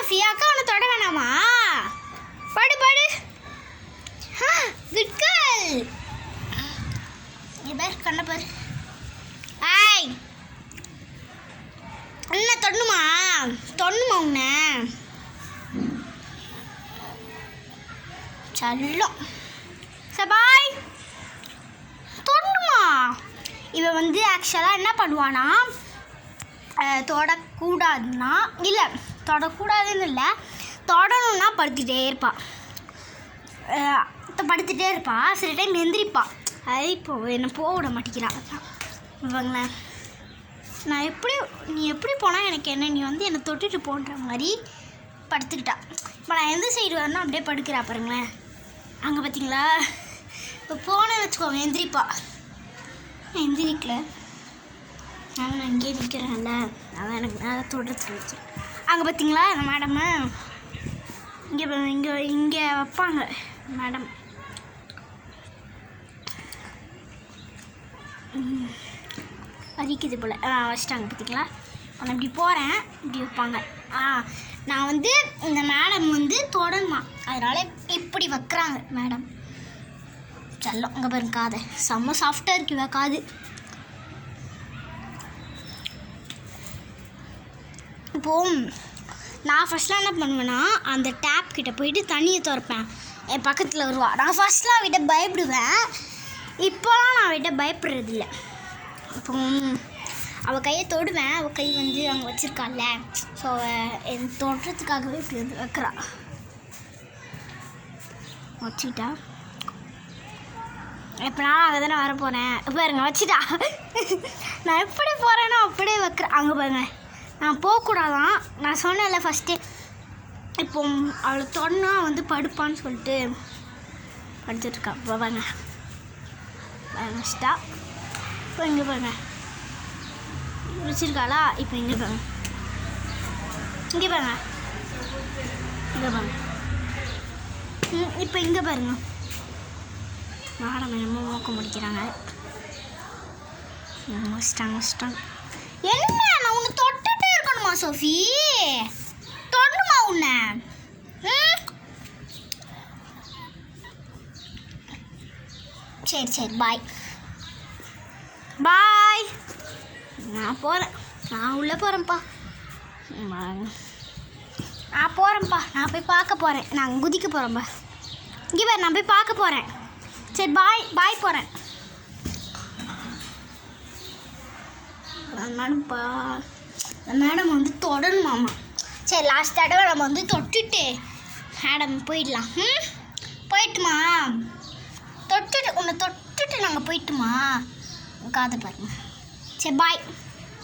Sophie, அக்கா உன்னை தொட வேணாமா? படு படு. Good girl. பார் கண்ண பாரு. ஆய் என்ன தொடணுமா? தொடணுமா உன்னை? சல்லம் சபாய் தொடணுமா? இவன் வந்து ஆக்சுவலாக என்ன பண்ணுவானா, தொடக்கூடாதுன்னா இல்லை, தொடக்கூடாதுன்னு இல்லை, தொடணுன்னா படுத்துகிட்டே இருப்பாள். படுத்துகிட்டே இருப்பாள். சில டைம் எந்திரிப்பாள். அது இப்போது என்னை போக விட மாட்டேங்கிறான். இவங்களேன் நான் நீ எப்படி போனால் எனக்கு என்ன, நீ வந்து என்னை தொட்டுட்டு போன்ற மாதிரி படுத்துக்கிட்டா. இப்போ நான் எந்த சைடு வரணும் அப்படியே படுக்கிறா பாருங்களேன். அங்கே பார்த்தீங்களா? இப்போ போனேன்னு வச்சுக்கோங்க எந்திரிப்பா. எந்திரிக்கல, நான் அங்கேயே நிற்கிறேன்ல, அதான் எனக்கு நல்லா தொடுறதுக்கு வச்சு. அங்கே பார்த்தீங்களா அந்த மேடமு இங்கே இங்கே இங்கே வைப்பாங்க மேடம். வலிக்குது போல் வச்சுட்டாங்க பார்த்தீங்களா. நான் இப்படி போகிறேன், இப்படி வைப்பாங்க. நான் வந்து இந்த மேடம் வந்து தொடணுமா, அதனால் இப்படி வைக்கிறாங்க மேடம். செல்லம் அங்கே பாருங்க, காதை செம்ம சாஃப்டாக இருக்குவா காது. இப்போது நான் ஃபஸ்ட்லாம் என்ன பண்ணுவேன்னா, அந்த டேப் கிட்டே போயிட்டு தண்ணியை திறப்பேன். என் பக்கத்தில் வருவா. நான் ஃபஸ்ட்லாம் விட பயப்படுவேன். இப்போலாம் நான் விட பயப்படுறதில்ல. இப்போ அவள் கையை தொடுவேன். அவள் கை வந்து அங்கே வச்சுருக்காள்ல, ஸோ என் தொடுறதுக்காகவே இப்படி வந்து வைக்கிறா. வச்சுக்கிட்டா இப்போ நான் அங்கே தானே வர போகிறேன். பாருங்க வச்சுட்டா. நான் எப்படி போகிறேனோ அப்படியே வைக்கிறேன். அங்கே பாருங்க, நான் போகக்கூடாதான். நான் சொன்னேன்ல ஃபஸ்ட்டு, இப்போ அவளை தொடனா வந்து படுப்பான்னு சொல்லிட்டு படுத்துட்ருக்கா. இப்போ பாருங்க வச்சுட்டா. இப்போ இங்கே பாருங்க வச்சுருக்காளா. இப்போ இங்கே பாருங்க, இங்கே பாருங்க, இங்கே பாருங்க. இப்போ இங்கே பாருங்க, மேடம் என்னமோ மோக்க முடிக்கிறாங்க. வச்சிட்டாங்க. என்ன நான் உன்னை தொட்டுட்டே இருக்கணுமா சோஃபி? தொடணுமா உன்னை? சரி பாய் பாய். நான் போகிறேன், நான் உள்ளே போகிறேன்ப்பா. நான் போகிறேன்ப்பா, நான் போய் பார்க்க போகிறேன். நான் குதிக்க போகிறேன்ப்பா. இங்கே பாரு, நான் போய் பார்க்க போகிறேன். சரி பாய் பாய் போகிறேன். மேடம்ப்பா, மேடம் வந்து தொடணுமாம்மா. சரி லாஸ்ட் தடவை நம்ம வந்து தொட்டுட்டு மேடம் போயிடலாம். போயிட்டுமா? உன்னை தொட்டுட்டு நாங்கள் போயிட்டுமா? காதை பாருங்க. சரி பாய்.